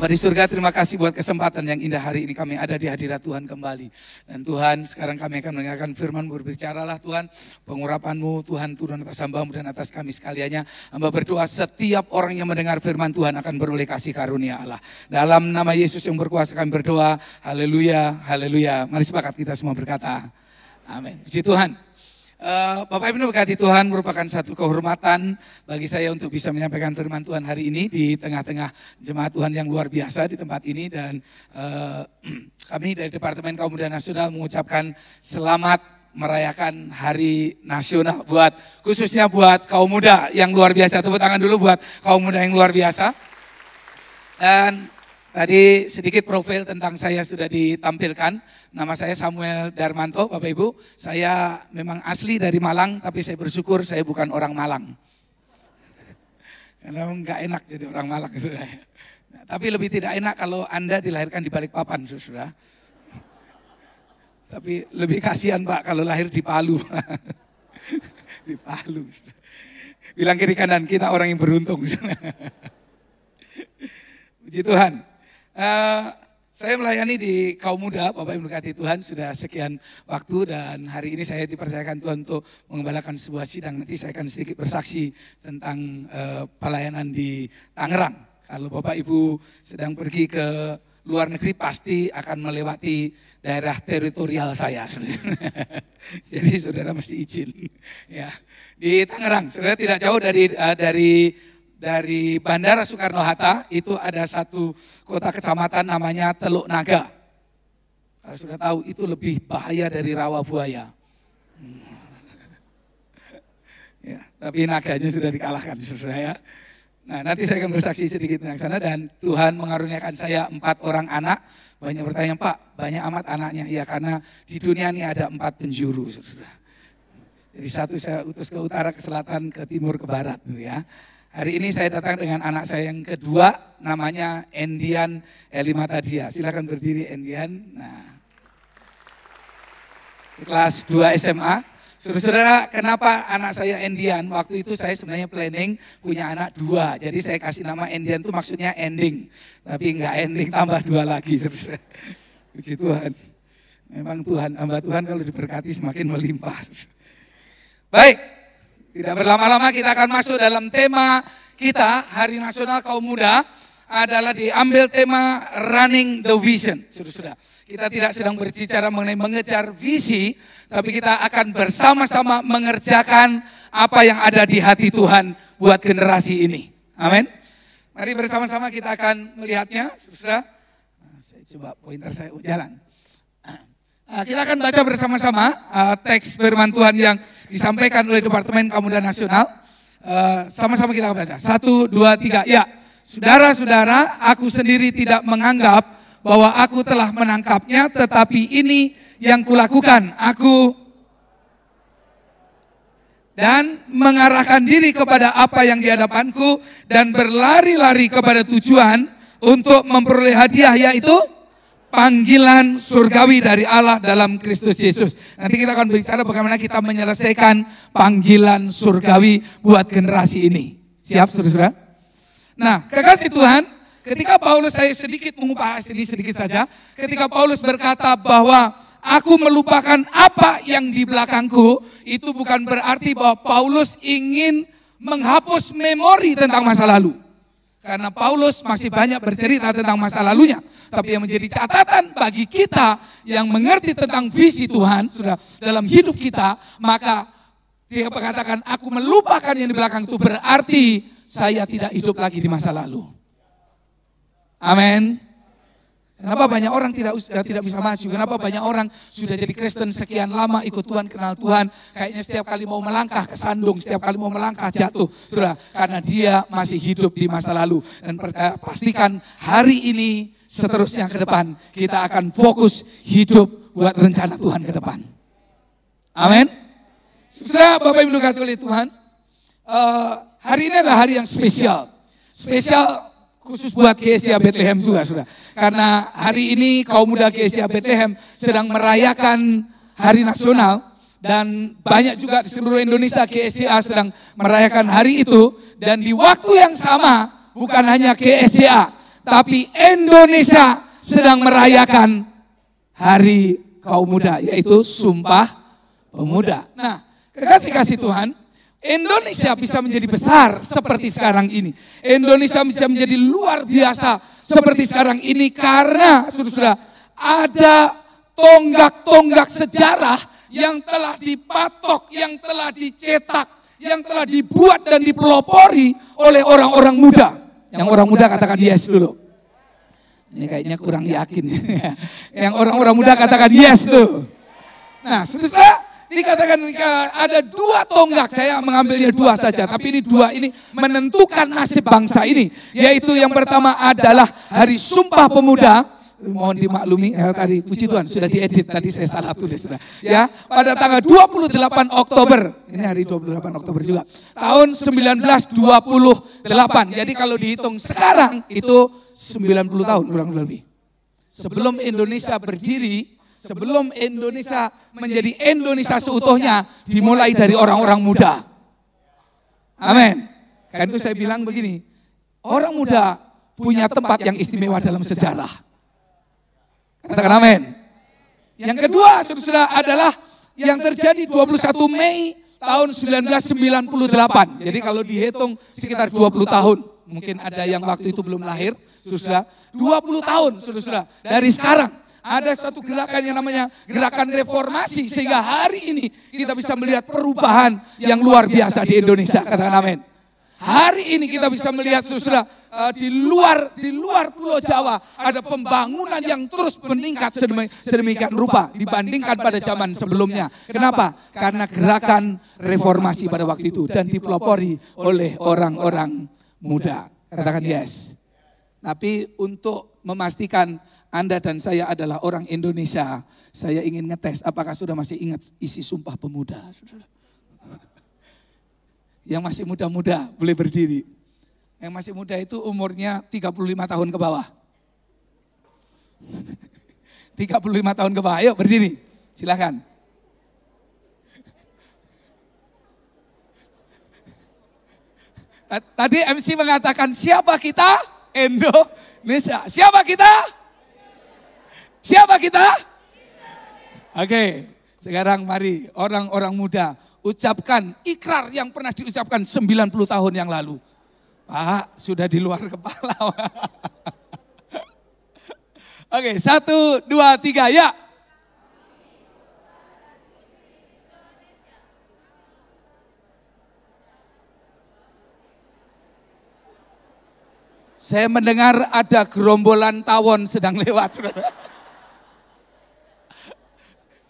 Bapa di surga, terima kasih buat kesempatan yang indah hari ini kami ada di hadirat Tuhan kembali. Dan Tuhan, sekarang kami akan mendengarkan firman, berbicaralah Tuhan, pengurapan-Mu Tuhan turun atas hamba-Mu dan atas kami sekaliannya. Hamba berdoa setiap orang yang mendengar firman Tuhan akan beroleh kasih karunia Allah. Dalam nama Yesus yang berkuasa kami berdoa, haleluya, haleluya. Mari sepakat kita semua berkata, amin. Puji Tuhan. Bapak Ibu berkati Tuhan, merupakan satu kehormatan bagi saya untuk bisa menyampaikan firman Tuhan hari ini di tengah-tengah jemaat Tuhan yang luar biasa di tempat ini. Dan kami dari Departemen Kaum Muda Nasional mengucapkan selamat merayakan Hari Nasional khususnya buat kaum muda yang luar biasa. Tepuk tangan dulu buat kaum muda yang luar biasa. Dan tadi sedikit profil tentang saya sudah ditampilkan. Nama saya Samuel Darmanto, Bapak Ibu. Saya memang asli dari Malang, tapi saya bersyukur saya bukan orang Malang. Karena enggak enak jadi orang Malang, saudara. Tapi lebih tidak enak kalau Anda dilahirkan di Balikpapan, saudara. Tapi lebih kasihan Pak kalau lahir di Palu. Di Palu. Bilang kiri kanan, kita orang yang beruntung. Puji Tuhan. Saya melayani di kaum muda, Bapak Ibu berkati Tuhan sudah sekian waktu, dan hari ini saya dipercayakan Tuhan untuk mengembalakan sebuah sidang. Nanti saya akan sedikit bersaksi tentang pelayanan di Tangerang. Kalau Bapak Ibu sedang pergi ke luar negeri pasti akan melewati daerah teritorial saya. Jadi saudara mesti izin. Ya. Di Tangerang, saudara tidak jauh dari Bandara Soekarno-Hatta itu ada satu kota kecamatan namanya Teluk Naga. Kalau sudah tahu itu lebih bahaya dari rawa buaya. Ya, tapi naganya sudah dikalahkan, saudara ya. Nah, nanti saya akan bersaksi sedikit tentang sana, dan Tuhan mengaruniakan saya 4 orang anak. Banyak bertanya, Pak, banyak amat anaknya. Ya, karena di dunia ini ada 4 penjuru, saudara. Jadi satu saya utus ke utara, ke selatan, ke timur, ke barat, ya. Hari ini saya datang dengan anak saya yang kedua, namanya Endian Elimatadia. Silakan berdiri Endian. Nah, kelas 2 SMA. Saudara-saudara, kenapa anak saya Endian? Waktu itu saya sebenarnya planning punya anak 2. Jadi saya kasih nama Endian itu maksudnya ending. Tapi enggak ending, tambah 2 lagi. Saudara. Puji Tuhan. Memang Tuhan, hamba Tuhan kalau diberkati semakin melimpah. Baik. Tidak berlama-lama kita akan masuk dalam tema kita, Hari Nasional Kaum Muda adalah diambil tema Running the Vision. Saudara-saudara, kita tidak sedang berbicara mengenai mengejar visi, tapi kita akan bersama-sama mengerjakan apa yang ada di hati Tuhan buat generasi ini. Amin. Mari bersama-sama kita akan melihatnya, saudara. Saya coba pointer saya jalan. Kita akan baca bersama-sama teks firman Tuhan yang disampaikan oleh Departemen Kaum Muda Nasional. Sama-sama kita baca. 1, 2, 3. Ya, saudara-saudara, aku sendiri tidak menganggap bahwa aku telah menangkapnya, tetapi ini yang kulakukan. Aku dan mengarahkan diri kepada apa yang di hadapanku dan berlari-lari kepada tujuan untuk memperoleh hadiah, yaitu panggilan surgawi dari Allah dalam Kristus Yesus. Nanti kita akan bicara bagaimana kita menyelesaikan panggilan surgawi buat generasi ini. Siap, saudara-saudara? Nah, kekasih Tuhan, ketika Paulus, saya sedikit mengupas ini sedikit saja. Ketika Paulus berkata bahwa aku melupakan apa yang di belakangku, itu bukan berarti bahwa Paulus ingin menghapus memori tentang masa lalu. Karena Paulus masih banyak bercerita tentang masa lalunya. Tapi yang menjadi catatan bagi kita yang mengerti tentang visi Tuhan sudah dalam hidup kita, maka dia mengatakan aku melupakan yang di belakang itu berarti saya tidak hidup lagi di masa lalu. Amin. Kenapa banyak orang tidak bisa maju? Kenapa banyak orang sudah jadi Kristen sekian lama, ikut Tuhan, kenal Tuhan, kayaknya setiap kali mau melangkah kesandung, setiap kali mau melangkah jatuh, sudah, karena dia masih hidup di masa lalu. Dan pastikan hari ini seterusnya ke depan kita akan fokus hidup buat rencana Tuhan ke depan. Amin. Saudara, Bapak Ibu diberkati oleh Tuhan, hari ini adalah hari yang spesial. Spesial khusus buat GSIA Bethlehem juga, saudara. Karena hari ini kaum muda GSIA Bethlehem sedang merayakan Hari Nasional, dan banyak juga di seluruh Indonesia GSIA sedang merayakan hari itu. Dan di waktu yang sama, bukan hanya GSIA, tapi Indonesia sedang merayakan Hari Kaum Muda, yaitu Sumpah Pemuda. Nah, kekasih-kasih Tuhan, Indonesia bisa menjadi besar seperti sekarang ini. Indonesia bisa menjadi luar biasa seperti sekarang ini karena saudara-saudara ada tonggak-tonggak sejarah yang telah dipatok, yang telah dicetak, yang telah dibuat dan dipelopori oleh orang-orang muda. Yang orang muda katakan yes dulu. Ini kayaknya kurang yakin. Yang orang-orang muda katakan yes tuh. Nah, saudara, dikatakan ada dua tonggak, saya mengambilnya dua saja, tapi ini dua ini menentukan nasib bangsa ini. Yaitu yang pertama adalah Hari Sumpah Pemuda. Mohon dimaklumi, tadi puji Tuhan sudah diedit, tadi saya salah tulis sudah. Ya, pada tanggal 28 Oktober, ini hari 28 Oktober juga, tahun 1928. Jadi kalau dihitung sekarang itu 90 tahun kurang lebih. Sebelum Indonesia berdiri, sebelum Indonesia menjadi Indonesia seutuhnya, dimulai dari orang-orang muda. Amin. Karena itu saya bilang begini, orang muda punya tempat yang istimewa dalam sejarah. Katakan amin. Yang kedua, saudara, adalah yang terjadi 21 Mei tahun 1998. Jadi kalau dihitung sekitar 20 tahun. Mungkin ada yang waktu itu belum lahir, saudara. 20 tahun, saudara. Dari sekarang. Ada satu gerakan yang namanya gerakan reformasi. Sehingga hari ini kita bisa melihat perubahan yang luar biasa di Indonesia. Katakan amin. Hari ini kita bisa melihat saudara, di luar Pulau Jawa ada pembangunan yang terus meningkat sedemikian rupa dibandingkan pada zaman sebelumnya. Kenapa? Karena gerakan reformasi pada waktu itu dan dipelopori oleh orang-orang muda. Katakan yes. Tapi untuk memastikan Anda dan saya adalah orang Indonesia, saya ingin ngetes apakah sudah masih ingat isi Sumpah Pemuda. Yang masih muda-muda boleh berdiri. Yang masih muda itu umurnya 35 tahun ke bawah. 35 tahun ke bawah, ayo berdiri. Silakan. Tadi MC mengatakan siapa kita? Indonesia. Siapa kita? Siapa kita? Oke, sekarang mari orang-orang muda ucapkan ikrar yang pernah diucapkan 90 tahun yang lalu. Pak, sudah di luar kepala. Oke, 1, 2, 3, ya. Saya mendengar ada gerombolan tawon sedang lewat.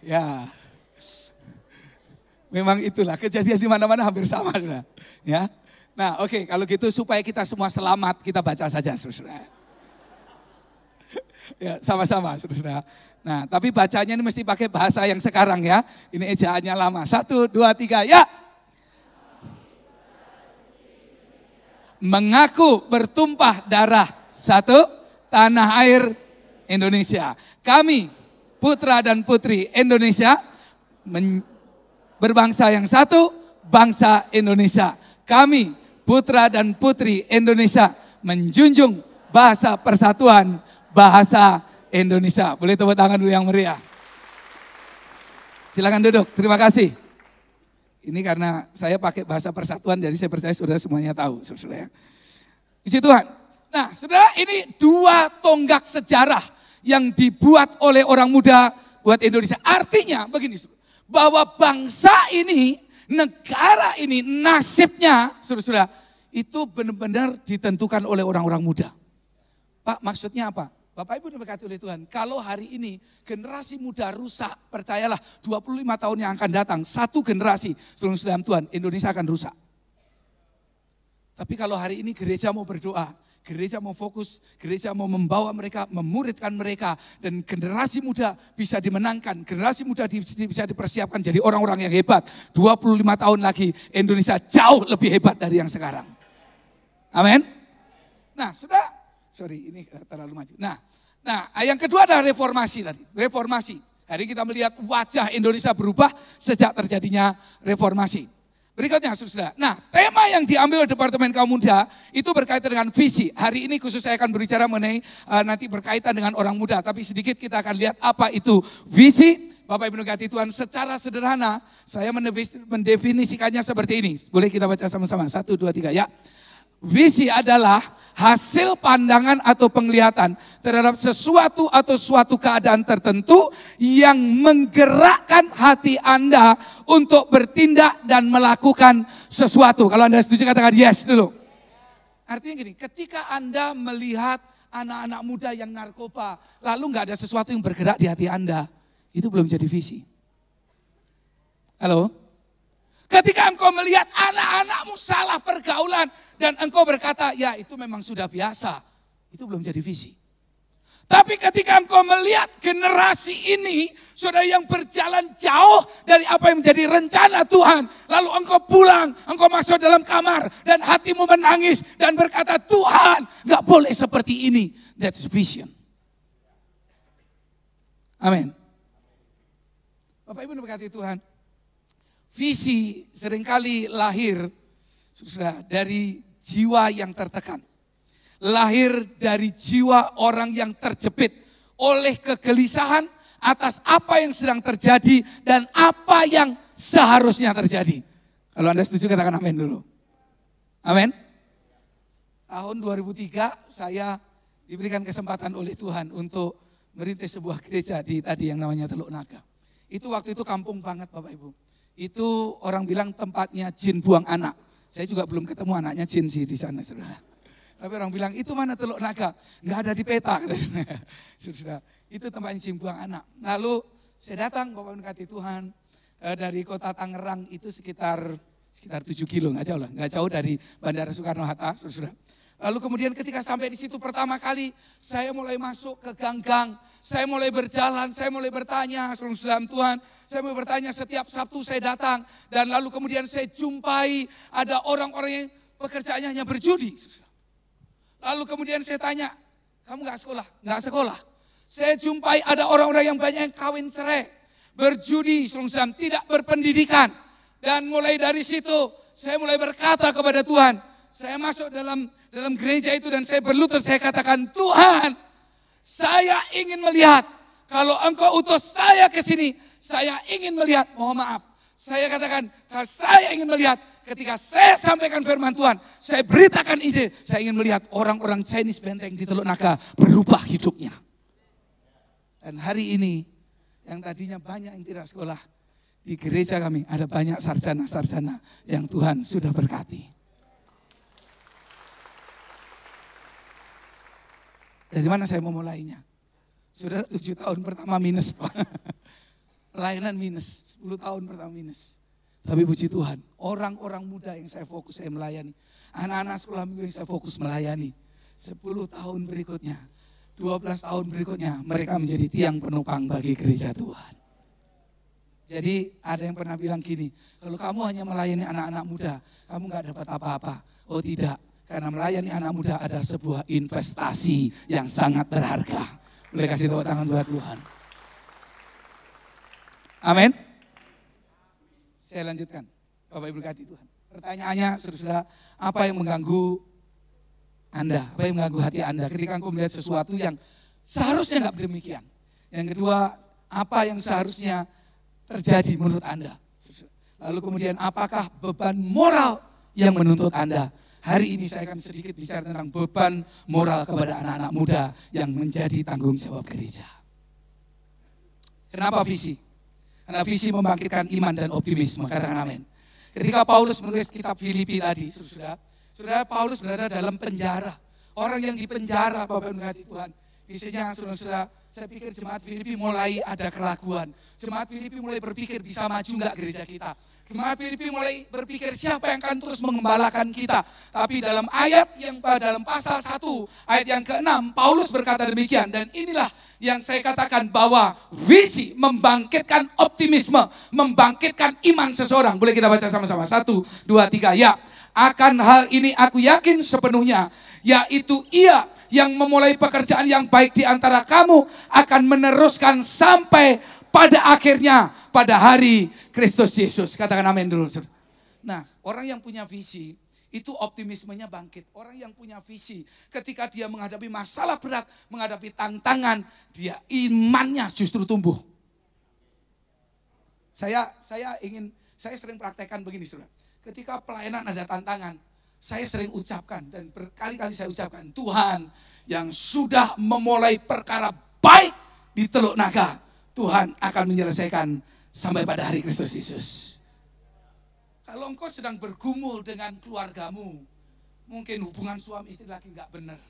Ya. Memang itulah kejadian di mana-mana hampir sama, saudara. Ya. Nah, oke, kalau gitu supaya kita semua selamat, kita baca saja, saudara. Ya, sama-sama, saudara. Nah, tapi bacanya ini mesti pakai bahasa yang sekarang ya. Ini ejaannya lama. 1, 2, 3, ya. Mengaku bertumpah darah satu tanah air Indonesia. Kami, putra dan putri Indonesia, berbangsa yang satu, bangsa Indonesia. Kami, putra dan putri Indonesia, menjunjung bahasa persatuan, bahasa Indonesia. Boleh tepuk tangan dulu yang meriah. Silakan duduk, terima kasih. Ini karena saya pakai bahasa persatuan, jadi saya percaya saudara semuanya tahu. Saudara. Puji Tuhan. Nah, saudara, ini dua tonggak sejarah yang dibuat oleh orang muda buat Indonesia. Artinya begini, saudara. Bahwa bangsa ini, negara ini, nasibnya, saudara, itu benar-benar ditentukan oleh orang-orang muda. Pak, maksudnya apa? Bapak Ibu diberkati oleh Tuhan, kalau hari ini generasi muda rusak, percayalah 25 tahun yang akan datang, satu generasi sebelum dalam Tuhan, Indonesia akan rusak. Tapi kalau hari ini gereja mau berdoa, gereja mau fokus, gereja mau membawa mereka, memuridkan mereka, dan generasi muda bisa dimenangkan, generasi muda bisa dipersiapkan jadi orang-orang yang hebat. 25 tahun lagi Indonesia jauh lebih hebat dari yang sekarang. Amin. Nah, ini terlalu maju. Nah, yang kedua adalah reformasi tadi. Reformasi. Hari ini kita melihat wajah Indonesia berubah sejak terjadinya reformasi. Berikutnya, saudara. Nah, tema yang diambil oleh Departemen Kaum Muda itu berkaitan dengan visi. Hari ini khusus saya akan berbicara mengenai nanti berkaitan dengan orang muda. Tapi sedikit kita akan lihat apa itu visi. Bapak Ibu diberkati Tuhan, secara sederhana saya mendefinisikannya seperti ini. Boleh kita baca sama-sama? 1, 2, 3 ya. Visi adalah hasil pandangan atau penglihatan terhadap sesuatu atau suatu keadaan tertentu yang menggerakkan hati Anda untuk bertindak dan melakukan sesuatu. Kalau Anda setuju katakan yes dulu. Artinya gini, ketika Anda melihat anak-anak muda yang narkoba, lalu nggak ada sesuatu yang bergerak di hati Anda, itu belum jadi visi. Halo? Ketika engkau melihat anak-anakmu salah pergaulan dan engkau berkata, ya itu memang sudah biasa. Itu belum jadi visi. Tapi ketika engkau melihat generasi ini, saudara yang berjalan jauh dari apa yang menjadi rencana Tuhan. Lalu engkau pulang, engkau masuk dalam kamar dan hatimu menangis dan berkata, Tuhan gak boleh seperti ini. That's vision. Amin. Bapak Ibu diberkati Tuhan. Visi seringkali lahir saudara, dari jiwa yang tertekan. Lahir dari jiwa orang yang terjepit oleh kegelisahan atas apa yang sedang terjadi dan apa yang seharusnya terjadi. Kalau Anda setuju katakan amin dulu. Amin. Tahun 2003 saya diberikan kesempatan oleh Tuhan untuk merintis sebuah gereja di tadi yang namanya Teluk Naga. Itu waktu itu kampung banget Bapak Ibu. Itu orang bilang tempatnya jin buang anak. Saya juga belum ketemu anaknya jin sih di sana, saudara. Tapi orang bilang, itu mana Teluk Naga? Enggak ada di peta. Saudara, itu tempatnya jin buang anak. Lalu saya datang, Bapak berkati Tuhan, dari kota Tangerang itu sekitar 7 kilo, enggak jauh dari Bandara Soekarno-Hatta, saudara. Lalu kemudian ketika sampai di situ pertama kali, saya mulai masuk ke gang-gang, saya mulai berjalan, saya mulai bertanya, salam Tuhan, saya mulai bertanya setiap Sabtu saya datang, dan lalu kemudian saya jumpai ada orang-orang yang pekerjaannya hanya berjudi. Lalu kemudian saya tanya, kamu gak sekolah? Gak sekolah. Saya jumpai ada orang-orang yang banyak yang kawin cerai, berjudi, salam tidak berpendidikan. Dan mulai dari situ, saya mulai berkata kepada Tuhan, saya masuk dalam gereja itu dan saya berlutut, saya katakan, Tuhan, saya ingin melihat, kalau engkau utus saya ke sini, saya ingin melihat, mohon maaf, saya katakan, kalau saya ingin melihat, ketika saya sampaikan firman Tuhan, saya beritakan ide, saya ingin melihat orang-orang Chinese benteng di Teluk Naga berubah hidupnya. Dan hari ini, yang tadinya banyak yang tidak sekolah, di gereja kami ada banyak sarjana-sarjana yang Tuhan sudah berkati. Dari mana saya memulainya? Sudah 7 tahun pertama minus. Layanan minus, 10 tahun pertama minus. Tapi puji Tuhan, orang-orang muda yang saya fokus saya melayani. Anak-anak sekolah minggu yang saya fokus melayani. 10 tahun berikutnya, 12 tahun berikutnya mereka menjadi tiang penopang bagi gereja Tuhan. Jadi ada yang pernah bilang gini, kalau kamu hanya melayani anak-anak muda, kamu gak dapat apa-apa. Oh tidak. Karena melayani anak muda adalah sebuah investasi yang sangat berharga. Boleh kasih tepuk tangan buat Tuhan. Amin. Saya lanjutkan. Bapak Ibu berkati Tuhan. Pertanyaannya, saudara, apa yang mengganggu Anda? Apa yang mengganggu hati Anda ketika engkau melihat sesuatu yang seharusnya enggak demikian? Yang kedua, apa yang seharusnya terjadi menurut Anda? Lalu kemudian, apakah beban moral yang menuntut Anda? Hari ini saya akan sedikit bicara tentang beban moral kepada anak-anak muda yang menjadi tanggung jawab gereja. Kenapa visi? Karena visi membangkitkan iman dan optimisme, katakan amin. Ketika Paulus menulis kitab Filipi tadi, saudara Paulus berada dalam penjara. Orang yang di penjara, Bapak berkati Tuhan. Biasanya saudara-saudara, saya pikir jemaat Filipi mulai ada keraguan. Jemaat Filipi mulai berpikir bisa maju enggak gereja kita. Jemaat Filipi mulai berpikir siapa yang akan terus mengembalakan kita. Tapi dalam ayat yang dalam pasal 1, ayat yang ke-6, Paulus berkata demikian. Dan inilah yang saya katakan bahwa visi membangkitkan optimisme, membangkitkan iman seseorang. Boleh kita baca sama-sama. 1, 2, 3, ya. Akan hal ini aku yakin sepenuhnya, yaitu ia yang memulai pekerjaan yang baik di antara kamu akan meneruskan sampai pada akhirnya pada hari Kristus Yesus. Katakan amin dulu. Nah, orang yang punya visi, itu optimismenya bangkit. Orang yang punya visi, ketika dia menghadapi masalah berat, menghadapi tantangan, dia imannya justru tumbuh. Saya sering praktekkan begini, saudara. Ketika pelayanan ada tantangan, saya sering ucapkan dan berkali-kali saya ucapkan, Tuhan yang sudah memulai perkara baik di Teluk Naga, Tuhan akan menyelesaikan sampai pada hari Kristus Yesus. Kalau engkau sedang bergumul dengan keluargamu, mungkin hubungan suami istri lagi nggak benar.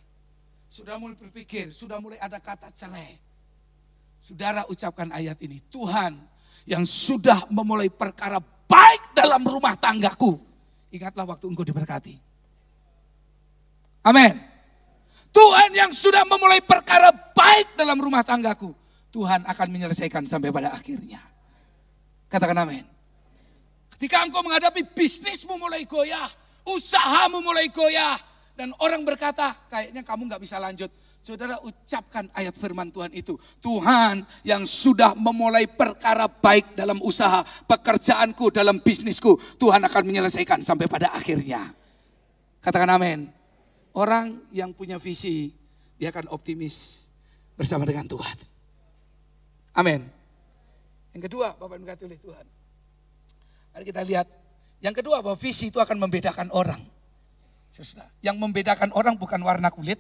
Sudah mulai berpikir, sudah mulai ada kata cerai. Saudara ucapkan ayat ini, Tuhan yang sudah memulai perkara baik dalam rumah tanggaku. Ingatlah waktu engkau diberkati. Amin. Tuhan yang sudah memulai perkara baik dalam rumah tanggaku. Tuhan akan menyelesaikan sampai pada akhirnya. Katakan amin. Ketika engkau menghadapi bisnismu mulai goyah, usahamu mulai goyah, dan orang berkata, kayaknya kamu gak bisa lanjut. Saudara ucapkan ayat firman Tuhan itu. Tuhan yang sudah memulai perkara baik dalam usaha, pekerjaanku, dalam bisnisku. Tuhan akan menyelesaikan sampai pada akhirnya. Katakan amin. Orang yang punya visi, dia akan optimis bersama dengan Tuhan. Amin. Yang kedua, Bapak yang dikasihi oleh Tuhan. Mari kita lihat. Yang kedua, bahwa visi itu akan membedakan orang. Yang membedakan orang bukan warna kulit.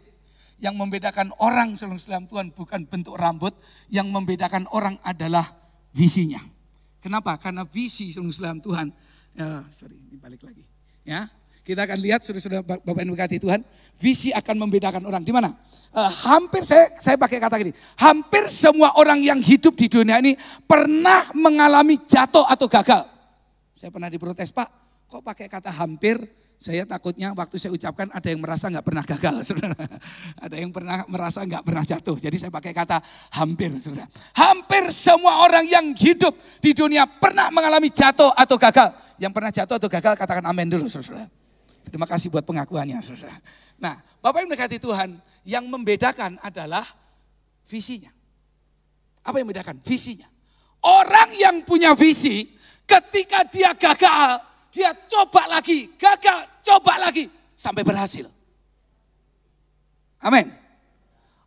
Yang membedakan orang saudara Tuhan bukan bentuk rambut. Yang membedakan orang adalah visinya. Kenapa? Karena visi saudara Tuhan. Ini balik lagi. Ya, kita akan lihat saudara-saudara Bapak yang dikasihi Tuhan. Visi akan membedakan orang. Di mana? Hampir saya pakai kata gini. Hampir semua orang yang hidup di dunia ini pernah mengalami jatuh atau gagal. Saya pernah diprotes, Pak, kok pakai kata hampir? Saya takutnya waktu saya ucapkan ada yang merasa nggak pernah gagal, saudara. Ada yang pernah merasa nggak pernah jatuh. Jadi saya pakai kata hampir, saudara. Hampir semua orang yang hidup di dunia pernah mengalami jatuh atau gagal. Yang pernah jatuh atau gagal katakan amin dulu, saudara. Terima kasih buat pengakuannya, saudara. Nah, Bapak yang mendekati Tuhan, yang membedakan adalah visinya. Apa yang membedakan? Visinya. Orang yang punya visi, ketika dia gagal, dia coba lagi, gagal, coba lagi, sampai berhasil. Amin.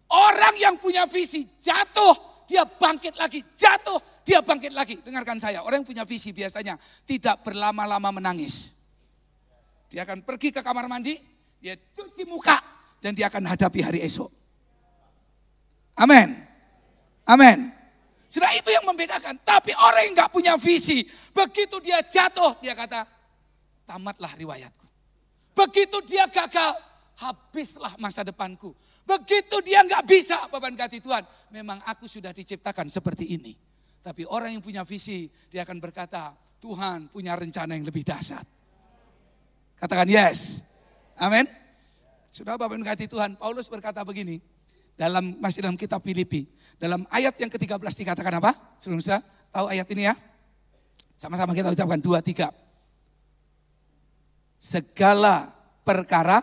Orang yang punya visi, jatuh, dia bangkit lagi, jatuh, dia bangkit lagi. Dengarkan saya, orang yang punya visi biasanya tidak berlama-lama menangis. Dia akan pergi ke kamar mandi, dia cuci muka, dan dia akan hadapi hari esok. Amin. Amin. Sudah itu yang membedakan. Tapi orang yang gak punya visi, begitu dia jatuh, dia kata, tamatlah riwayatku. Begitu dia gagal, habislah masa depanku. Begitu dia gak bisa, Bapak dikasihi Tuhan, memang aku sudah diciptakan seperti ini. Tapi orang yang punya visi, dia akan berkata, Tuhan punya rencana yang lebih dahsyat. Katakan yes. Amin. Sudah Bapak dikasihi Tuhan, Paulus berkata begini, masih dalam kitab Filipi. Dalam ayat yang ke-13 dikatakan apa? Sebelum saya tahu ayat ini ya. Sama-sama kita ucapkan 2, 3. Segala perkara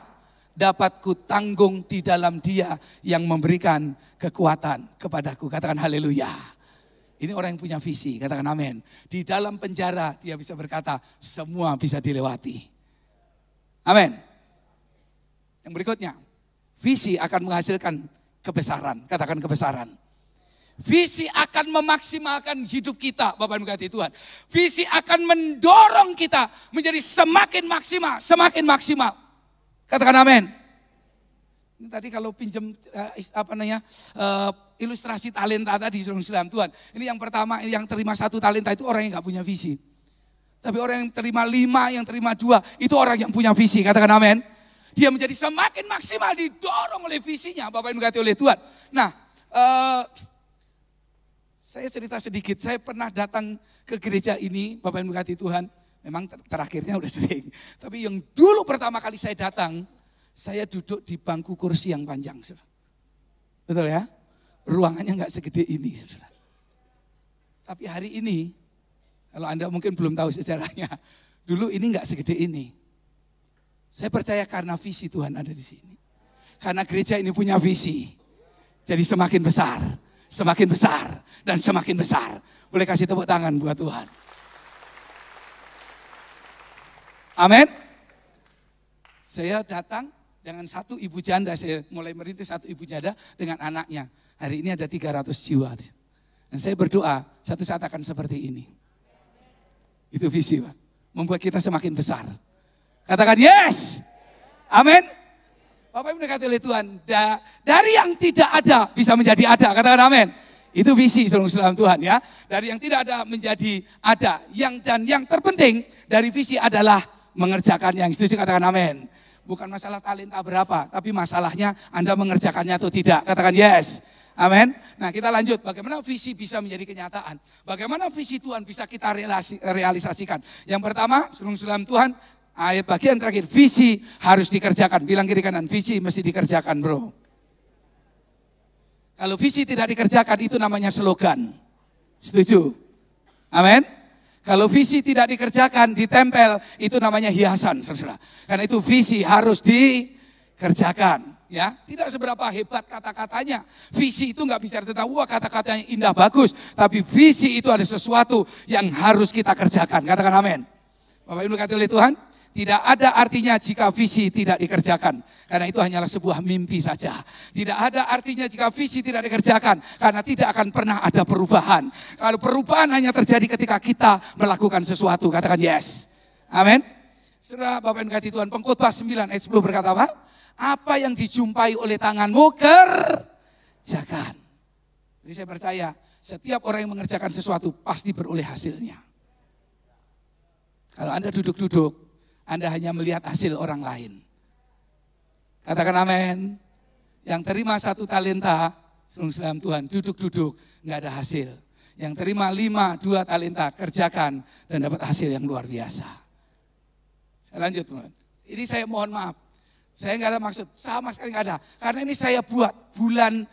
dapat kutanggung di dalam Dia yang memberikan kekuatan kepadaku. Katakan haleluya. Ini orang yang punya visi, katakan amin. Di dalam penjara dia bisa berkata, semua bisa dilewati. Amin. Yang berikutnya, visi akan menghasilkan kebesaran, katakan kebesaran. Visi akan memaksimalkan hidup kita, Bapak dan Ibu Tuhan. Visi akan mendorong kita menjadi semakin maksimal, semakin maksimal. Katakan amin. Ini tadi kalau pinjam ilustrasi talenta tadi, saudara Tuhan. Ini yang pertama, yang terima 1 talenta itu orang yang gak punya visi. Tapi orang yang terima 5, yang terima 2, itu orang yang punya visi, katakan amin. Dia menjadi semakin maksimal didorong oleh visinya, Bapak yang dikasihi oleh Tuhan. Nah, saya cerita sedikit, saya pernah datang ke gereja ini, Bapak yang dikasihi Tuhan. Memang terakhirnya udah sering. Tapi yang dulu pertama kali saya datang, saya duduk di bangku kursi yang panjang. Saudara. Betul ya? Ruangannya gak segede ini. Saudara. Tapi hari ini, kalau Anda mungkin belum tahu sejarahnya, dulu ini gak segede ini. Saya percaya karena visi Tuhan ada di sini. Karena gereja ini punya visi. Jadi semakin besar, dan semakin besar. Boleh kasih tepuk tangan buat Tuhan. Amin. Saya datang dengan satu ibu janda, saya mulai merintis satu ibu janda dengan anaknya. Hari ini ada 300 jiwa. Dan saya berdoa, satu saat akan seperti ini. Itu visi, Pak. Membuat kita semakin besar. Katakan yes. Amin. Bapak Ibu dikatakan oleh Tuhan, dari yang tidak ada bisa menjadi ada. Katakan amin. Itu visi saudara Tuhan ya. Dari yang tidak ada menjadi ada. Dan yang terpenting dari visi adalah mengerjakan yang setuju. Katakan amin. Bukan masalah talenta berapa, tapi masalahnya Anda mengerjakannya atau tidak. Katakan yes. Amin. Nah kita lanjut, bagaimana visi bisa menjadi kenyataan. Bagaimana visi Tuhan bisa kita realisasikan. Yang pertama, saudara Tuhan, ayat bagian terakhir, visi harus dikerjakan. Bilang kiri kanan, visi mesti dikerjakan bro. Kalau visi tidak dikerjakan itu namanya slogan. Setuju? Amin. Kalau visi tidak dikerjakan, ditempel, itu namanya hiasan, saudara. Karena itu visi harus dikerjakan. Ya, tidak seberapa hebat kata-katanya. Visi itu nggak bicara tentang wah kata-katanya indah bagus, tapi visi itu ada sesuatu yang harus kita kerjakan. Katakan amin. Bapak Ibu dikatakan oleh Tuhan, tidak ada artinya jika visi tidak dikerjakan, karena itu hanyalah sebuah mimpi saja. Tidak ada artinya jika visi tidak dikerjakan, karena tidak akan pernah ada perubahan. Kalau perubahan hanya terjadi ketika kita melakukan sesuatu. Katakan yes. Amin. Saudara Bapak Ibu dikatakan Tuhan, Pengkhotbah 9 ayat 10 berkata apa? Apa yang dijumpai oleh tanganmu kerjakan. Jadi saya percaya setiap orang yang mengerjakan sesuatu pasti beroleh hasilnya. Kalau Anda duduk-duduk, Anda hanya melihat hasil orang lain. Katakan amin. Yang terima 1 talenta, salam Tuhan, duduk-duduk, nggak ada hasil. Yang terima 5, 2 talenta, kerjakan dan dapat hasil yang luar biasa. Saya lanjut teman. Ini saya mohon maaf. Saya nggak ada maksud, sama sekali nggak ada. Karena ini saya buat bulan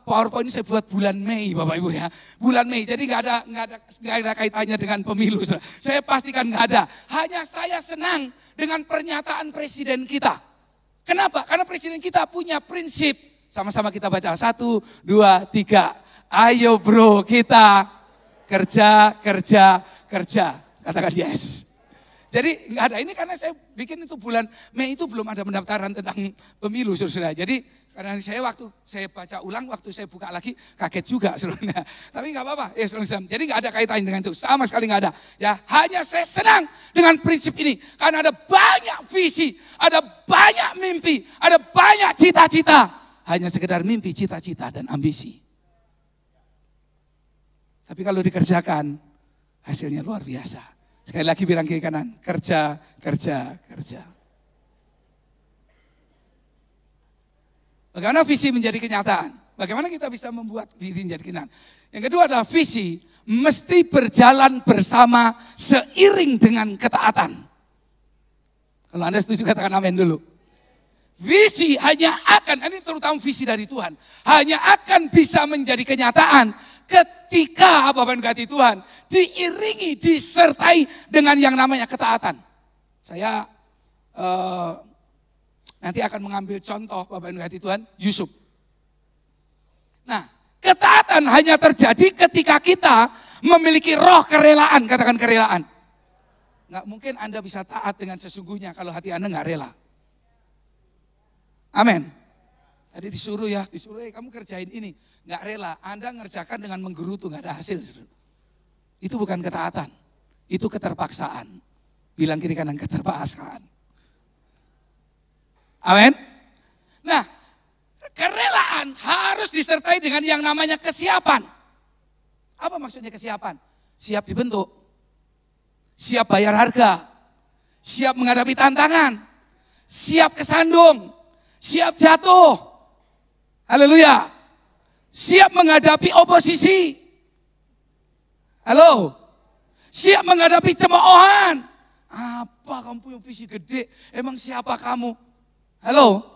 PowerPoint ini saya buat bulan Mei, Bapak Ibu ya. Bulan Mei, jadi nggak ada kaitannya dengan pemilu. Saya pastikan nggak ada. Hanya saya senang dengan pernyataan presiden kita. Kenapa? Karena presiden kita punya prinsip. Sama-sama kita baca 1, 2, 3. Ayo bro, kita kerja. Katakan yes. Jadi nggak ada, ini karena saya bikin itu bulan Mei itu belum ada pendaftaran tentang pemilu saudara. Jadi karena waktu saya baca ulang, waktu saya buka lagi kaget juga saudara. Tapi nggak apa-apa, saudara. Jadi nggak ada kaitannya dengan itu, sama sekali nggak ada. Ya hanya saya senang dengan prinsip ini karena ada banyak visi, ada banyak mimpi, ada banyak cita-cita. Hanya sekedar mimpi, cita-cita dan ambisi. Tapi kalau dikerjakan hasilnya luar biasa. Sekali lagi bilang kiri kanan, kerja. Bagaimana visi menjadi kenyataan? Bagaimana kita bisa membuat visi menjadi kenyataan? Yang kedua adalah visi mesti berjalan bersama seiring dengan ketaatan. Kalau Anda setuju katakan amin dulu. Visi hanya akan, ini terutama visi dari Tuhan, hanya akan bisa menjadi kenyataan ketika Bapak Ibu Tuhan diiringi, disertai dengan yang namanya ketaatan. Saya nanti akan mengambil contoh Bapak Ibu Tuhan, Yusuf. Nah, ketaatan hanya terjadi ketika kita memiliki roh kerelaan, katakan kerelaan. Nggak mungkin Anda bisa taat dengan sesungguhnya kalau hati Anda nggak rela. Amin. Tadi disuruh kamu kerjain ini. Nggak rela, Anda ngerjakan dengan menggerutu, nggak ada hasil. Itu bukan ketaatan, itu keterpaksaan. Bilang kiri kanan, keterpaksaan. Amin. Nah, kerelaan harus disertai dengan yang namanya kesiapan. Apa maksudnya kesiapan? Siap dibentuk, siap bayar harga, siap menghadapi tantangan, siap kesandung, siap jatuh. Haleluya. Siap menghadapi oposisi. Halo. Siap menghadapi cemoohan. Apa kamu punya visi gede? Emang siapa kamu? Halo.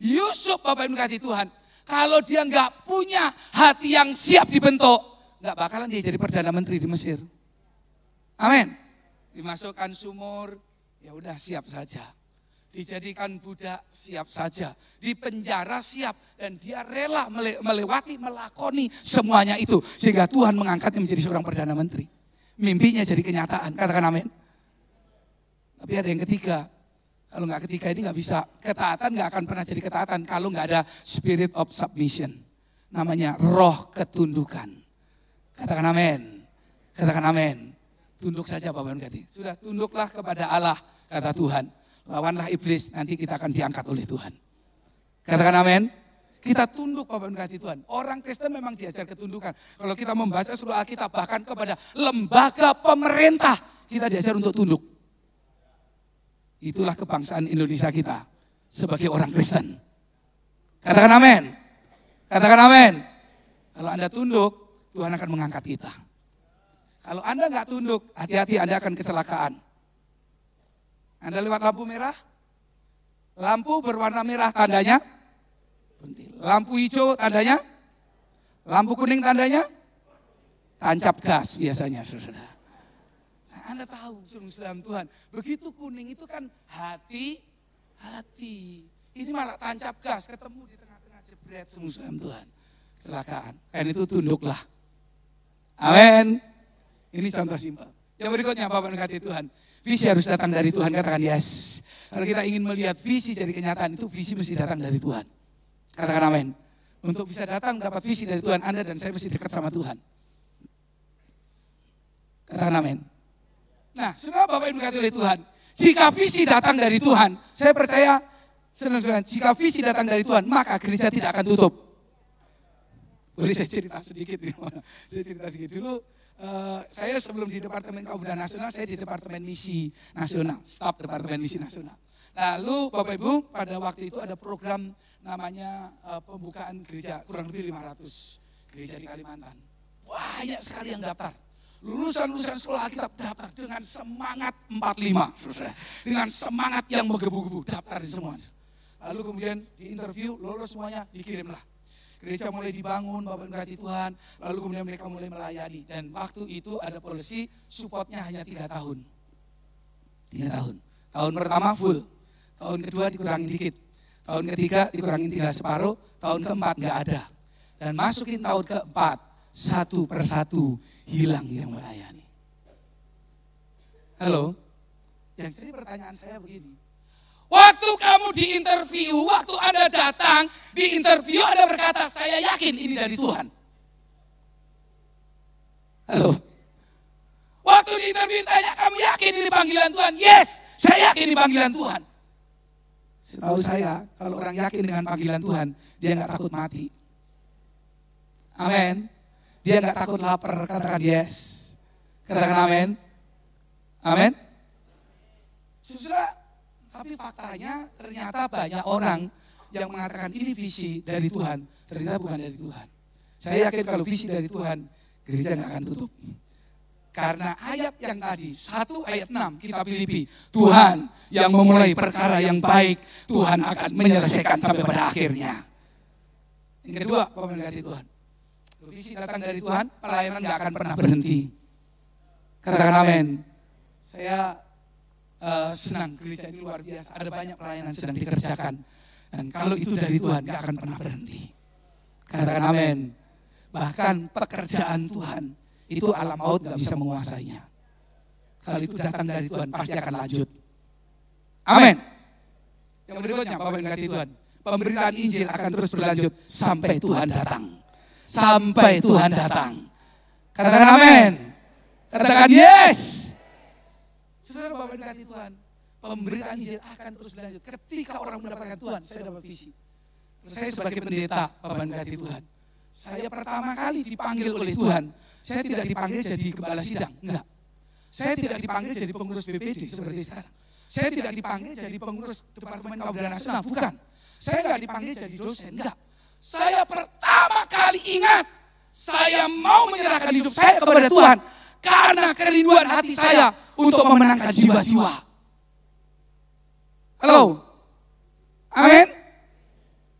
Yusuf Bapak Ibu kasih Tuhan. Kalau dia nggak punya hati yang siap dibentuk, nggak bakalan dia jadi Perdana Menteri di Mesir. Amin. Dimasukkan sumur, ya udah siap saja. Dijadikan budak, siap saja. Di penjara siap. Dan dia rela melewati, melakoni semuanya itu. Sehingga Tuhan mengangkatnya menjadi seorang Perdana Menteri. Mimpinya jadi kenyataan. Katakan amin. Tapi ada yang ketiga. Kalau nggak ketiga ini nggak bisa. Ketaatan nggak akan pernah jadi ketaatan kalau nggak ada spirit of submission. Namanya roh ketundukan. Katakan amin. Katakan amin. Tunduk saja Bapak berkati. Sudah tunduklah kepada Allah, kata Tuhan. Lawanlah iblis, nanti kita akan diangkat oleh Tuhan. Katakan amin. Kita tunduk Bapak berkati Tuhan. Orang Kristen memang diajar ketundukan. Kalau kita membaca seluruh Alkitab, bahkan kepada lembaga pemerintah, kita diajar untuk tunduk. Itulah kebangsaan Indonesia kita sebagai orang Kristen. Katakan amin. Katakan amin. Kalau Anda tunduk, Tuhan akan mengangkat kita. Kalau Anda nggak tunduk, hati-hati Anda akan kecelakaan. Anda lewat lampu merah, lampu berwarna merah tandanya berhenti. Lampu hijau tandanya, lampu kuning tandanya, tancap gas biasanya, saudara. Anda tahu, saudara Tuhan, begitu kuning itu kan hati. Ini malah tancap gas, ketemu di tengah-tengah jebret, saudara Tuhan. Kecelakaan. Karena itu tunduklah. Amin. Ini contoh simpel. Yang berikutnya Bapak berkati Tuhan. Visi harus datang dari Tuhan, katakan yes. Kalau kita ingin melihat visi jadi kenyataan, itu visi mesti datang dari Tuhan. Katakan amin. Untuk bisa datang dapat visi dari Tuhan, Anda dan saya mesti dekat sama Tuhan. Katakan amin. Nah, saudara Bapak Ibu dikasihi oleh Tuhan, jika visi datang dari Tuhan, saya percaya, saudara, jika visi datang dari Tuhan, maka gereja tidak akan tutup. Boleh saya cerita sedikit? Saya cerita sedikit dulu. Saya sebelum di Departemen Kebudayaan Nasional, saya di Departemen Misi Nasional, staf Departemen Misi Nasional. Lalu Bapak Ibu, pada waktu itu ada program namanya pembukaan gereja, kurang lebih 500 gereja di Kalimantan. Banyak sekali yang daftar. Lulusan-lulusan sekolah Alkitab daftar dengan semangat 45, dengan semangat yang menggebu-gebu, daftar di semua. Lalu kemudian diinterview, lolos semuanya, dikirimlah. Gereja mulai dibangun, Bapak berkati Tuhan, lalu kemudian mereka mulai melayani. Dan waktu itu ada polisi, supportnya hanya 3 tahun. 3 tahun. Tahun pertama full, tahun kedua dikurangin dikit, tahun ketiga dikurangin 3 separuh, tahun keempat nggak ada. Dan masukin tahun keempat, satu persatu hilang yang melayani. Halo? Yang jadi pertanyaan saya begini. Waktu kamu diinterview, waktu Anda datang diinterview, Anda berkata, saya yakin ini dari Tuhan. Halo? Waktu diinterview tanya, kamu yakin ini panggilan Tuhan? Yes, saya yakin ini panggilan Tuhan. Setahu saya, kalau orang yakin dengan panggilan Tuhan, dia nggak takut mati. Amin. Dia nggak takut lapar, katakan yes. Katakan amin. Amin. Saudara, tapi faktanya ternyata banyak orang yang mengatakan ini visi dari Tuhan, ternyata bukan dari Tuhan. Saya yakin kalau visi dari Tuhan, gereja nggak akan tutup. Karena ayat yang tadi, 1 ayat 6, kitab Filipi, Tuhan yang memulai perkara yang baik, Tuhan akan menyelesaikan sampai pada akhirnya. Yang kedua, Bapak berkati Tuhan. Visi datang dari Tuhan, pelayanan nggak akan pernah berhenti. Katakan amin. Saya senang, gereja ini luar biasa. Ada banyak pelayanan sedang dikerjakan. Dan kalau itu dari Tuhan, nggak akan pernah berhenti. Katakan amin. Bahkan pekerjaan Tuhan, itu alam maut nggak bisa menguasainya. Kalau itu datang dari Tuhan, pasti akan lanjut. Amin. Yang berikutnya, Bapak berkati Tuhan. Pemberitaan Injil akan terus berlanjut sampai Tuhan datang. Sampai Tuhan datang. Katakan amin. Katakan yes. Saudara Bapak berkati Tuhan, pemberitaan Injil akan terus berlanjut. Ketika orang mendapatkan Tuhan, saya dapat visi. Saya sebagai pendeta, Bapak berkati Tuhan. Saya pertama kali dipanggil oleh Tuhan. Saya tidak dipanggil jadi gembala sidang, enggak. Saya tidak dipanggil jadi pengurus BPD seperti sekarang. Saya tidak dipanggil jadi pengurus Departemen Kebudayaan Nasional, bukan. Saya enggak dipanggil jadi dosen, enggak. Saya pertama kali ingat, saya mau menyerahkan hidup saya kepada Tuhan karena kerinduan hati saya untuk memenangkan jiwa-jiwa. Halo? Amin?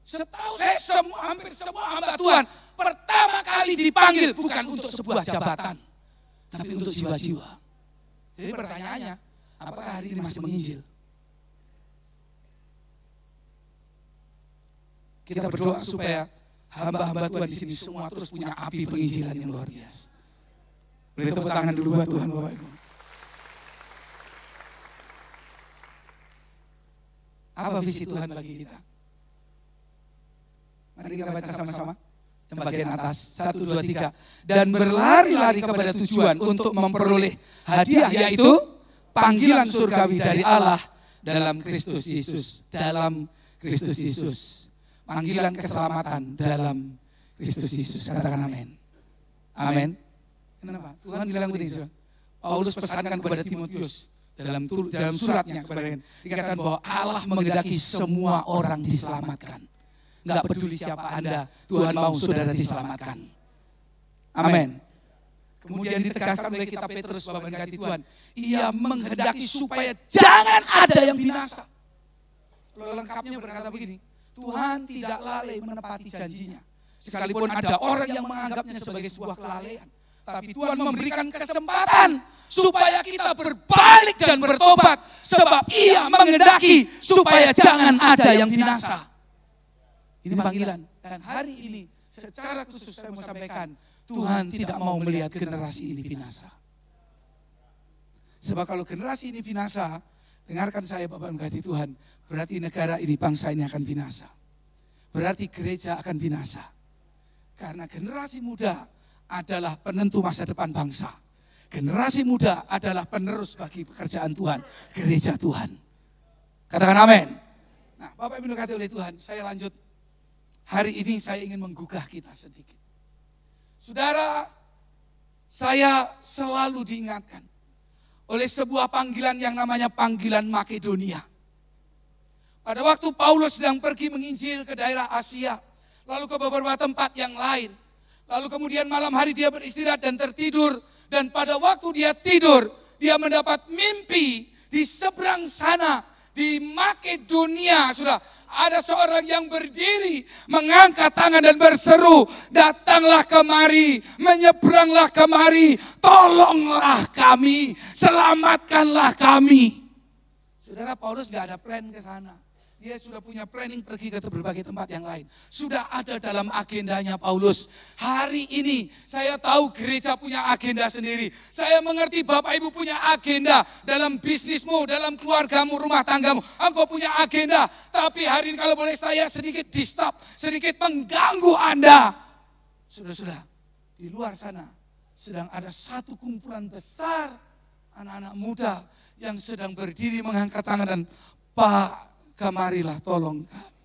Setahu saya hampir semua hamba Tuhan pertama kali dipanggil bukan untuk sebuah jabatan, tapi untuk jiwa-jiwa. Jadi pertanyaannya, apakah hari ini masih menginjil? Kita berdoa supaya hamba-hamba Tuhan di sini semua terus punya api penginjilan yang luar biasa. Boleh tepuk tangan dulu buat Tuhan, Bapak Ibu. Apa visi Tuhan bagi kita? Mari kita baca sama-sama. Yang bagian atas, 1, 2, 3. Dan berlari-lari kepada tujuan untuk memperoleh hadiah, yaitu panggilan surgawi dari Allah dalam Kristus Yesus. Dalam Kristus Yesus. Panggilan keselamatan dalam Kristus Yesus. Katakan amin. Amin. Kenapa? Tuhan bilang begini, Paulus pesankan kepada Timotius dalam suratnya kepada kita, dikatakan bahwa Allah menghendaki semua orang diselamatkan. Enggak peduli siapa Anda, Tuhan mau saudara diselamatkan. Amin. Kemudian ditegaskan oleh kitab Petrus bahwa berkati Tuhan, Ia menghendaki supaya jangan ada yang binasa. Lengkapnya berkata begini, Tuhan tidak lalai menepati janjinya. Sekalipun ada orang yang menganggapnya sebagai sebuah kelalaian, tapi Tuhan memberikan kesempatan supaya kita berbalik dan bertobat, sebab Ia menghendaki supaya jangan ada yang binasa. Ini panggilan. Dan hari ini secara khusus saya mau sampaikan, Tuhan tidak mau melihat generasi ini binasa. Sebab kalau generasi ini binasa, dengarkan saya Bapak mengasihi Tuhan, berarti negara ini, bangsa ini akan binasa. Berarti gereja akan binasa. Karena generasi muda adalah penentu masa depan bangsa. Generasi muda adalah penerus bagi pekerjaan Tuhan, gereja Tuhan. Katakan amin. Nah, Bapak Ibu dikasihi oleh Tuhan, saya lanjut. Hari ini saya ingin menggugah kita sedikit. Saudara, saya selalu diingatkan oleh sebuah panggilan yang namanya panggilan Makedonia. Pada waktu Paulus sedang pergi menginjil ke daerah Asia, lalu ke beberapa tempat yang lain. Lalu kemudian malam hari dia beristirahat dan tertidur. Dan pada waktu dia tidur, dia mendapat mimpi di seberang sana, di Makedonia, sudah ada seorang yang berdiri, mengangkat tangan dan berseru, datanglah kemari, menyeberanglah kemari, tolonglah kami, selamatkanlah kami. Saudara, Paulus gak ada plan ke sana. Dia sudah punya planning pergi ke berbagai tempat yang lain. Sudah ada dalam agendanya Paulus. Hari ini saya tahu gereja punya agenda sendiri. Saya mengerti Bapak Ibu punya agenda dalam bisnismu, dalam keluargamu, rumah tanggamu. Engkau punya agenda. Tapi hari ini kalau boleh saya sedikit di stop, sedikit mengganggu Anda. Sudah-sudah, di luar sana sedang ada satu kumpulan besar anak-anak muda yang sedang berdiri mengangkat tangan dan Pak, kemarilah tolong kami.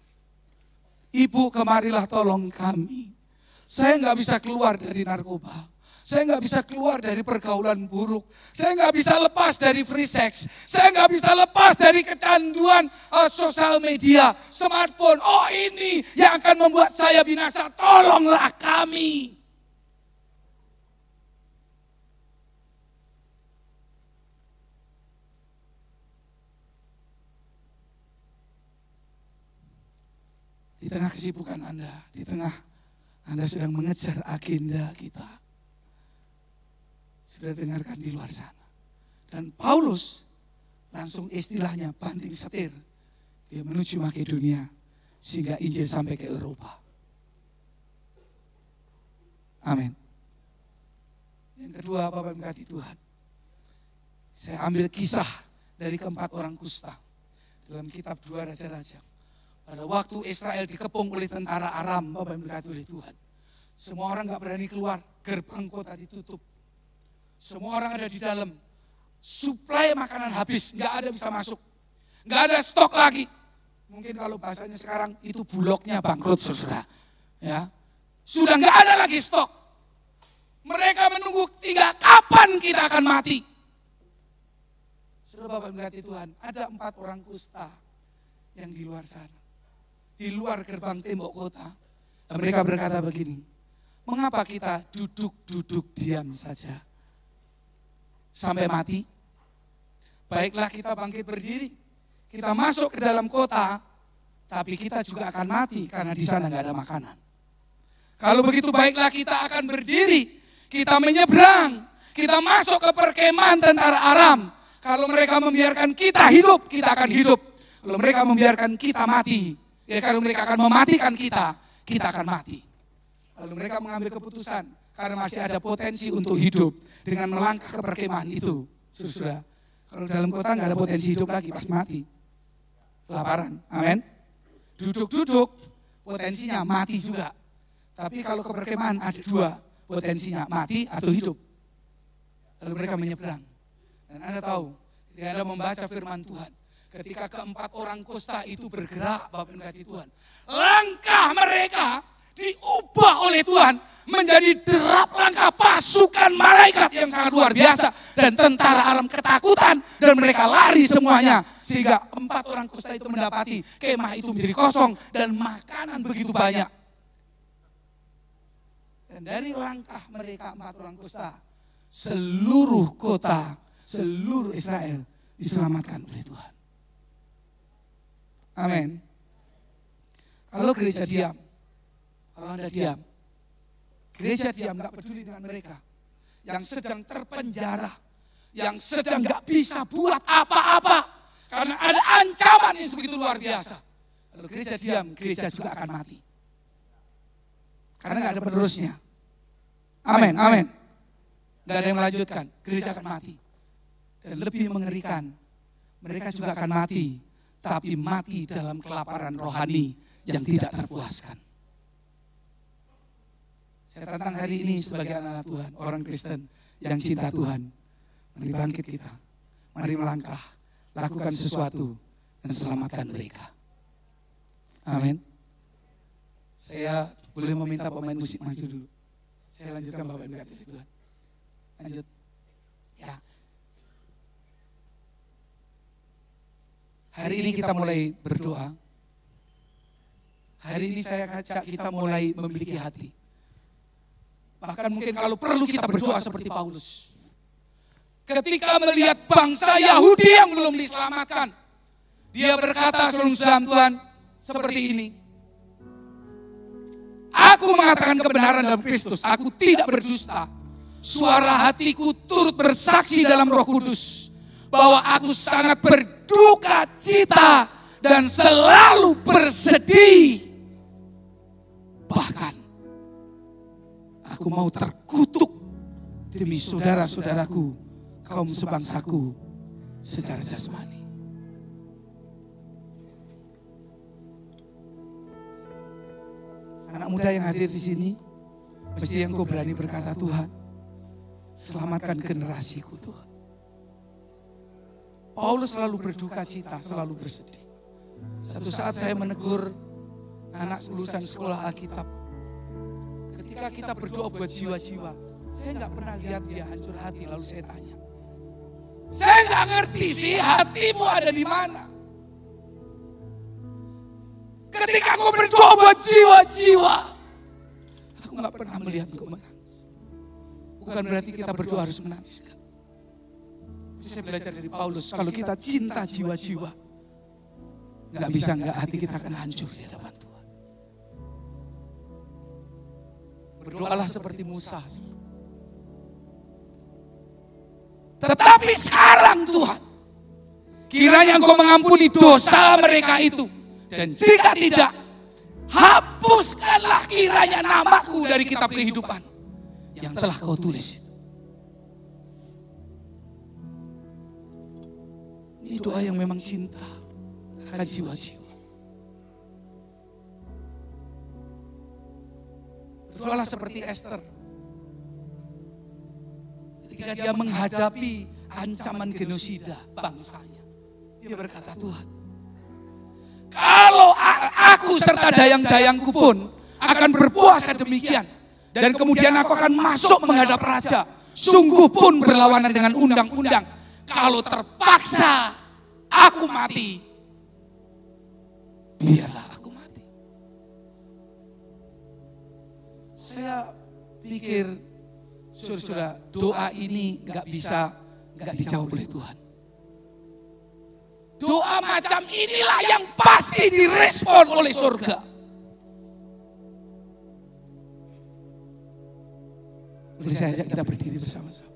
Ibu, kemarilah tolong kami. Saya nggak bisa keluar dari narkoba. Saya nggak bisa keluar dari pergaulan buruk. Saya nggak bisa lepas dari free sex. Saya nggak bisa lepas dari kecanduan sosial media, smartphone. Oh, ini yang akan membuat saya binasa. Tolonglah kami. Di tengah kesibukan Anda, di tengah Anda sedang mengejar agenda kita. Sudah dengarkan di luar sana. Dan Paulus langsung istilahnya banting setir. Dia menuju Makedonia sehingga Injil sampai ke Eropa. Amin. Yang kedua, Bapak mengasihi Tuhan. Saya ambil kisah dari keempat orang kusta dalam kitab 2 Raja-Raja. Pada waktu Israel dikepung oleh tentara Aram, Bapak yang berkati oleh Tuhan. Semua orang gak berani keluar, gerbang kota ditutup. Semua orang ada di dalam. Suplai makanan habis, gak ada bisa masuk. Gak ada stok lagi. Mungkin kalau bahasanya sekarang itu bulognya bangkrut, saudara. Ya, sudah gak ada lagi stok. Mereka menunggu hingga kapan kita akan mati. Saudara, Bapak yang berkati Tuhan, ada 4 orang kusta yang di luar sana. Di luar gerbang tembok kota. Dan mereka berkata begini, mengapa kita duduk-duduk diam saja sampai mati? Baiklah kita bangkit berdiri, kita masuk ke dalam kota, tapi kita juga akan mati karena di sana nggak ada makanan. Kalau begitu baiklah kita akan berdiri, kita menyeberang, kita masuk ke perkemahan tentara Aram. Kalau mereka membiarkan kita hidup, kita akan hidup. Kalau mereka membiarkan kita mati, ya kalau mereka akan mematikan kita, kita akan mati. Lalu mereka mengambil keputusan, karena masih ada potensi untuk hidup, dengan melangkah ke perkemahan itu. Sudah, kalau dalam kota nggak ada potensi hidup lagi, pasti mati. kelaparan. Amin. Duduk-duduk potensinya mati juga. Tapi kalau ke perkemahan ada dua potensinya, mati atau hidup. Lalu mereka menyeberang. Dan Anda tahu, ketika Anda membaca firman Tuhan, ketika keempat orang kusta itu bergerak, Bapak Ibu Tuhan, langkah mereka diubah oleh Tuhan menjadi derap langkah pasukan malaikat yang sangat luar biasa. Dan tentara Aram ketakutan dan mereka lari semuanya. Sehingga 4 orang kusta itu mendapati kemah itu menjadi kosong dan makanan begitu banyak. Dan dari langkah mereka 4 orang kusta, seluruh kota, seluruh Israel diselamatkan oleh Tuhan. Amin. Kalau gereja diam, kalau Anda diam, gereja diam, gak peduli dengan mereka yang sedang terpenjara, yang sedang gak bisa buat apa-apa karena ada ancaman yang begitu luar biasa. Kalau gereja diam, gereja juga akan mati. Karena gak ada penerusnya. Amin, amin. Gak ada yang melanjutkan, gereja akan mati. Dan lebih mengerikan, mereka juga akan mati, tapi mati dalam kelaparan rohani yang tidak terpuaskan. Saya tantang hari ini sebagai anak Tuhan, orang Kristen yang cinta Tuhan. Mari bangkit kita, mari melangkah, lakukan sesuatu dan selamatkan mereka. Amin. Saya boleh meminta pemain musik maju dulu. Saya lanjutkan Bapak Ibu dari Tuhan. Lanjut. Ya. Hari ini kita mulai berdoa. Hari ini saya ajak kita mulai memiliki hati. Bahkan mungkin kalau perlu kita berdoa seperti Paulus. Ketika melihat bangsa Yahudi yang belum diselamatkan, dia berkata dalam Tuhan seperti ini. Aku mengatakan kebenaran dalam Kristus, aku tidak berdusta. Suara hatiku turut bersaksi dalam Roh Kudus bahwa aku sangat berduka cita dan selalu bersedih. Bahkan aku mau terkutuk demi saudara-saudaraku, kaum sebangsaku secara jasmani. Anak muda yang hadir di sini, mesti engkau berani berkata, Tuhan, selamatkan generasiku Tuhan. Paulus selalu berduka cita, selalu bersedih. Satu saat saya menegur anak lulusan sekolah Alkitab. Ketika kita berdoa buat jiwa-jiwa, saya nggak pernah lihat dia hancur hati. Lalu saya tanya, saya nggak ngerti sih hatimu ada di mana. Ketika aku berdoa buat jiwa-jiwa, aku nggak pernah melihat engkau menangis. Bukan berarti kita berdoa harus menangis. Saya belajar dari Paulus, kalau kita cinta jiwa-jiwa, nggak bisa nggak hati kita akan hancur di hadapan Tuhan. Berdoalah seperti Musa. Tetapi sekarang Tuhan, kiranya Engkau mengampuni dosa mereka itu. Dan jika tidak, hapuskanlah kiranya namaku dari kitab kehidupan yang telah Kau tulis. Ini doa yang memang cinta akan jiwa-jiwa. Berdoalah seperti Esther. Ketika dia menghadapi ancaman genosida bangsanya, dia berkata, Tuhan, kalau aku serta dayang-dayangku pun akan berpuasa demikian, dan kemudian aku akan masuk menghadap raja, sungguh pun berlawanan dengan undang-undang. Kalau terpaksa aku mati, biarlah aku mati. Saya pikir, saudara, doa ini gak bisa dijawab oleh Tuhan. Doa macam inilah yang pasti direspon oleh surga. Boleh saya ajak kita berdiri bersama-sama.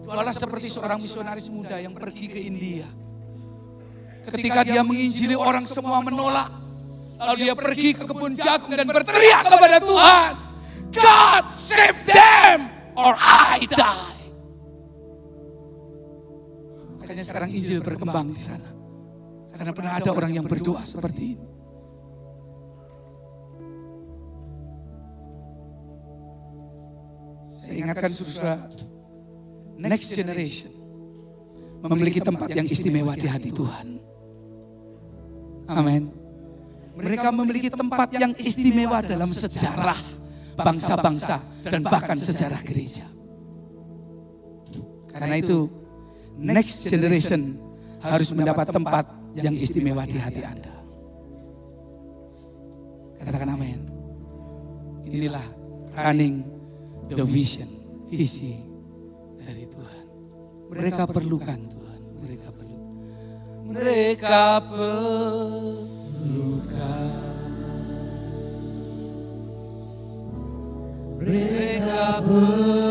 Doalah seperti seorang misionaris muda yang pergi ke India. Ketika dia menginjili, orang semua menolak. Lalu dia pergi ke kebun jagung dan berteriak kepada Tuhan, God save them or I die. Makanya sekarang Injil berkembang di sana. Karena pernah ada orang yang berdoa seperti ini. Saya ingatkan saudara, next generation memiliki tempat yang istimewa di hati Tuhan. Amin. Mereka memiliki tempat yang istimewa dalam sejarah bangsa-bangsa dan bahkan sejarah gereja. Karena itu, next generation harus mendapat tempat yang istimewa di hati Anda. Katakan amin. Inilah running the vision, visi dari Tuhan. Mereka perlukan Tuhan, mereka perlukan. Mereka perlukan. Mereka perlukan.